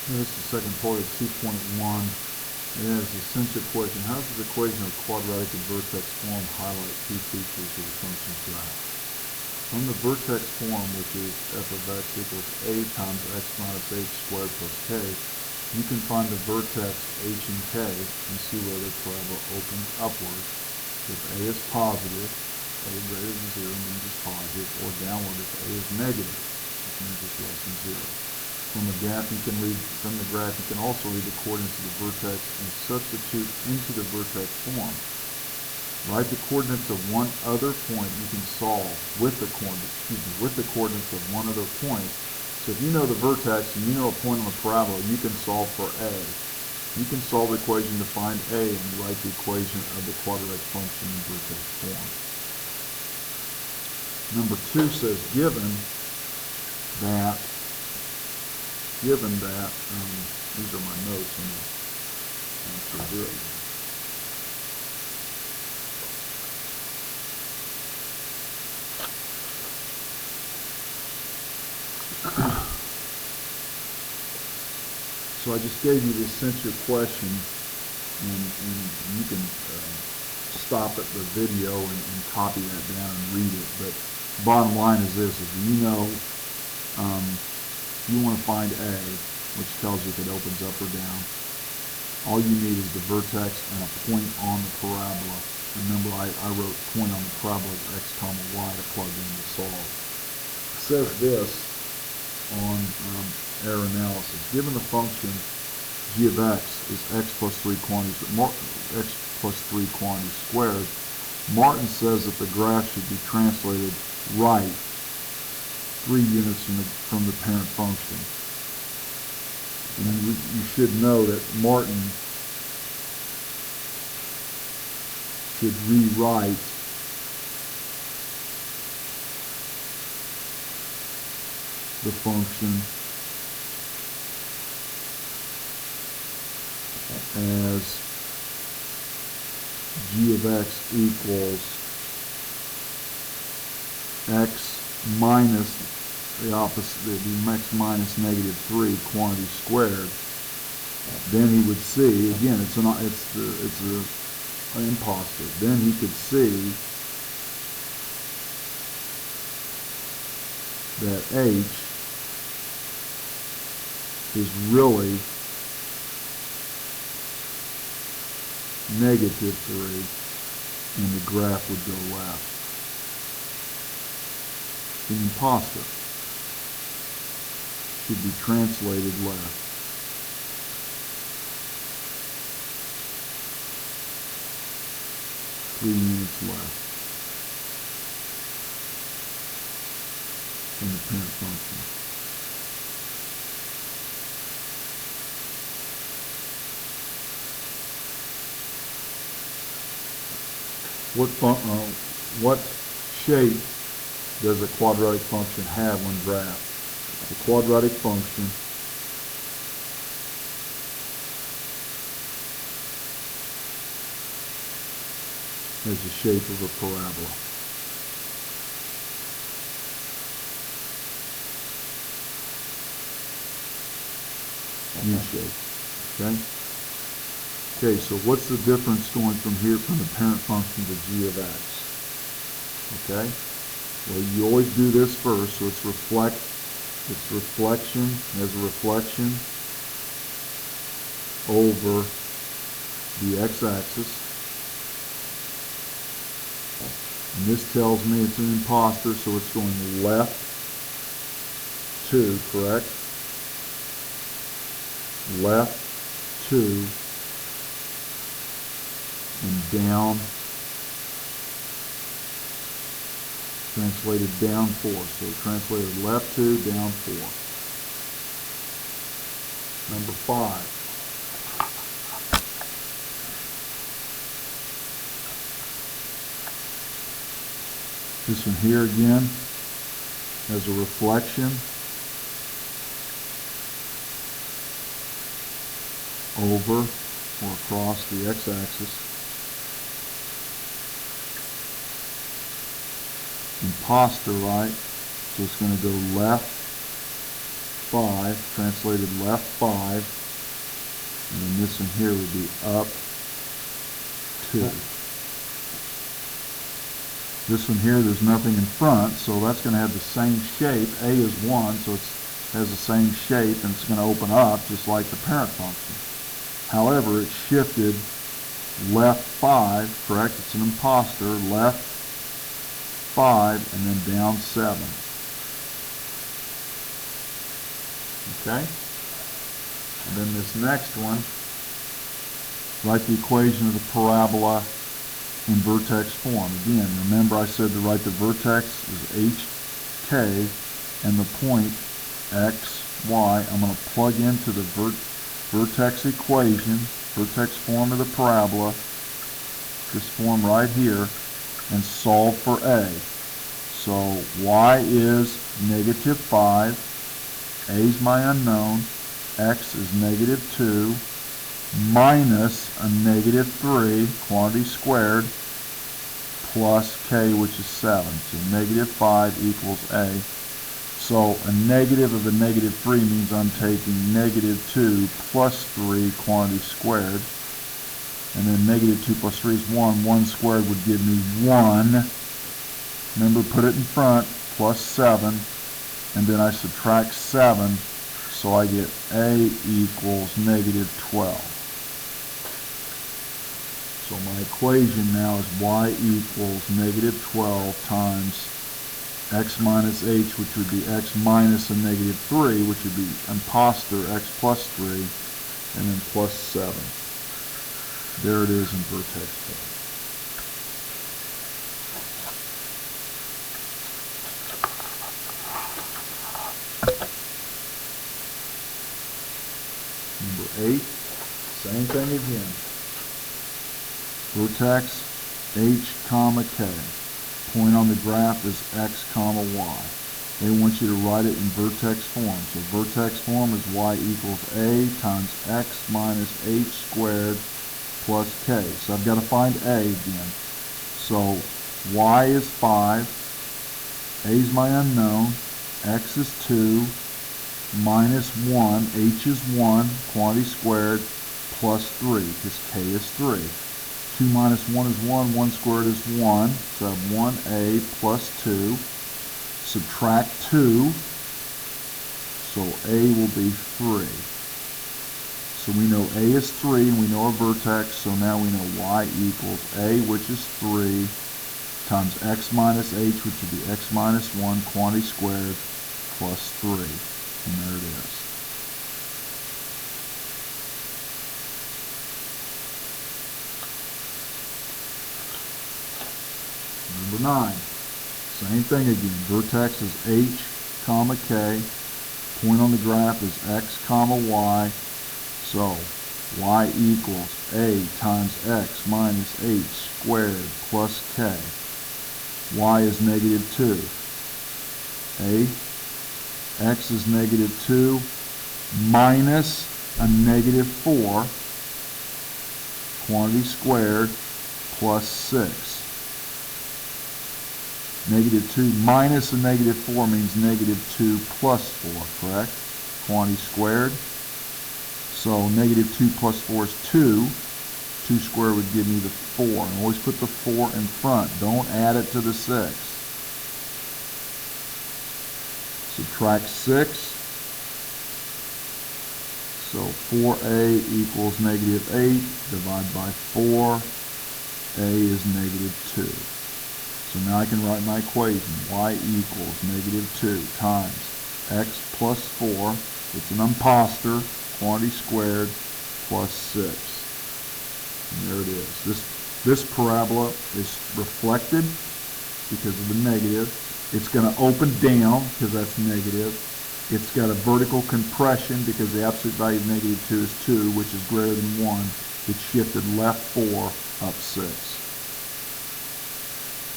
This is the second part of 2.1. It has the essential equation. How does the equation of quadratic and vertex form highlight key features of the function's graph? From the vertex form, which is f of x equals a times x minus h squared plus k, you can find the vertex h and k and see whether the parabola opens upward. If a is positive, a greater than 0 means it's positive, or downward if a is negative, which means it's less than 0. From the graph you can also read the coordinates of the vertex and substitute into the vertex form. Write the coordinates of one other point you can solve with the coordinates of one other point. So if you know the vertex and you know a point on the parabola, you can solve for a. You can solve the equation to find a and you write the equation of the quadratic function in vertex form. Number 2 says given that these are my notes on the answer here. So I just gave you the essential question, and you can stop at the video and copy that down and read it. But bottom line is this: if you know you want to find a, which tells you if it opens up or down, all you need is the vertex and a point on the parabola. Remember, I wrote point on the parabola as x comma y to plug in to solve. It says this on error analysis. Given the function g of x is x plus 3 quantities squared, Martin says that the graph should be translated right 3 units from the parent function. And you should know that Martin should rewrite the function as g of x equals x minus the opposite, it'd be x minus negative 3 quantity squared. Then he would see, again, it's an imposter. Then he could see that h is really negative 3, and the graph would go left. The imposter should be translated left. Three units left from the parent function. What shape does a quadratic function have when graphed? The quadratic function has the shape of a parabola. U-shape. Okay? Okay, so what's the difference going from here from the parent function to g of x? Okay? Well, you always do this first, so it's reflection, as a reflection over the x-axis. And this tells me it's an imposter, so it's going left 2, correct? Left 2 and down, translated down 4. So translated left 2, down 4. Number 5. This one here again has a reflection over or across the x-axis. Imposter, right? So it's going to go left 5, translated left 5, and then this one here would be up 2. This one here, there's nothing in front, so that's going to have the same shape. A is 1, so it has the same shape, and it's going to open up just like the parent function. However, it shifted left 5, correct? It's an imposter, left 5, and then down 7. Okay? And then this next one, write the equation of the parabola in vertex form. Again, remember I said to write the vertex is HK and the point X, Y. I'm going to plug into the vertex equation, vertex form of the parabola, this form right here, and solve for A. So Y is negative 5, A is my unknown, X is negative 2, minus a negative 3, quantity squared, plus K, which is 7. So negative 5 equals A. So a negative of a negative 3 means I'm taking negative 2 plus 3, quantity squared. And then negative 2 plus 3 is 1. 1 squared would give me 1. Remember, put it in front, plus 7. And then I subtract 7, so I get A equals negative 12. So my equation now is Y equals negative 12 times X minus H, which would be X minus a negative 3, which would be imposter X plus 3, and then plus 7. There it is in vertex form. Number 8, same thing again. Vertex H, comma, K. Point on the graph is X, comma, Y. They want you to write it in vertex form. So vertex form is Y equals A times X minus H squared plus K. So I've got to find A again. So Y is 5, A is my unknown, X is 2, minus 1, H is 1, quantity squared, plus 3, because K is 3. 2 minus 1 is 1, 1 squared is 1, so I have 1A plus 2, subtract 2, so A will be 3. So we know A is 3, and we know a vertex, so now we know Y equals A, which is 3, times X minus H, which would be X minus 1, quantity squared, plus 3, and there it is. Number 9, same thing again. Vertex is H, comma, K. Point on the graph is X, comma, Y. So Y equals A times X minus H squared plus K. Y is negative 2. X is negative 2 minus a negative 4, quantity squared, plus 6. Negative 2 minus a negative 4 means negative 2 plus 4, correct? Quantity squared. So negative 2 plus 4 is 2. 2 squared would give me the 4. And always put the 4 in front. Don't add it to the 6. Subtract 6. So 4A equals negative 8. Divide by 4. A is negative 2. So now I can write my equation. Y equals negative 2 times X plus 4. It's an imposter. Quantity squared plus 6. And there it is. This parabola is reflected because of the negative. It's going to open down because that's negative. It's got a vertical compression because the absolute value of negative 2 is 2, which is greater than 1. It shifted left 4, up 6.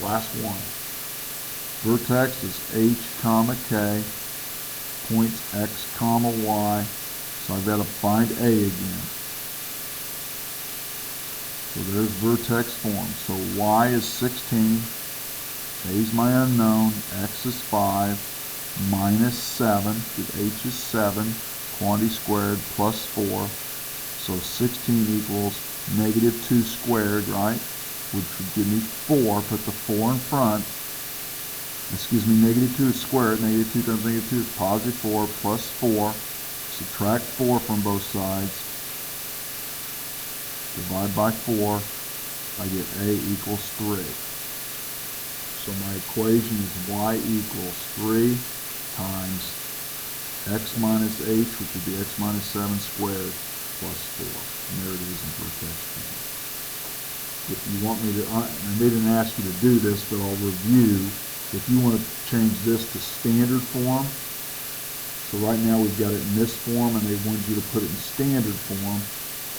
Last one. Vertex is H, comma, K. Points X, comma, Y. So I've got to find A again. So there's vertex form. So Y is 16. A is my unknown. X is 5. minus 7, because h is 7, quantity squared plus 4. So 16 equals negative 2 squared, right? Which would give me 4. Put the 4 in front. Excuse me, negative 2 is squared. Negative 2 times negative 2 is positive 4 plus 4. Subtract 4 from both sides. Divide by 4. I get a equals 3. So my equation is y equals 3 times x minus h, which would be x minus 7 squared, plus 4. And there it is in vertex form. If you want me to, and they didn't ask you to do this, but I'll review. If you want to change this to standard form, so right now we've got it in this form and they want you to put it in standard form,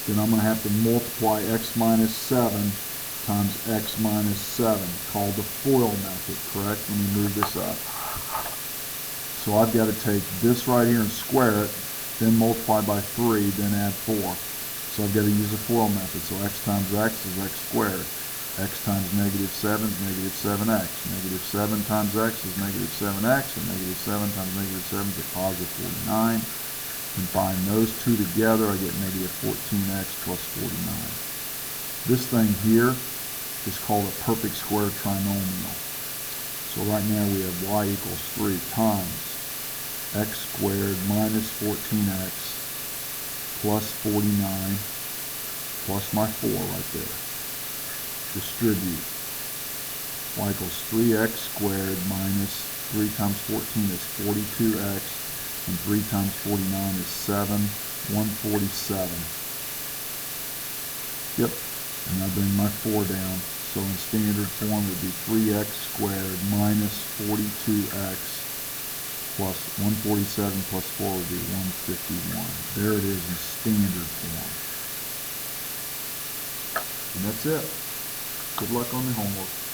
then I'm going to have to multiply x minus 7 times x minus 7, called the FOIL method, correct? Let me move this up. So I've got to take this right here and square it, then multiply by 3, then add 4. So I've got to use the FOIL method. So x times x is x squared. X times negative 7 is negative 7x. Negative 7 times x is negative 7x, and negative 7 times negative 7 is a positive 49. Combine those two together, I get negative 14x plus 49. This thing here is called a perfect square trinomial. So right now we have y equals 3 times x squared minus 14x plus 49 plus my 4 right there. Distribute. Y equals 3x squared minus 3 times 14 is 42x, and 3 times 49 is 7, 147. Yep, and I bring my 4 down. So in standard form it would be 3x squared minus 42x plus 147 plus 4 would be 151. There it is in standard form. And that's it. Good luck on the homework.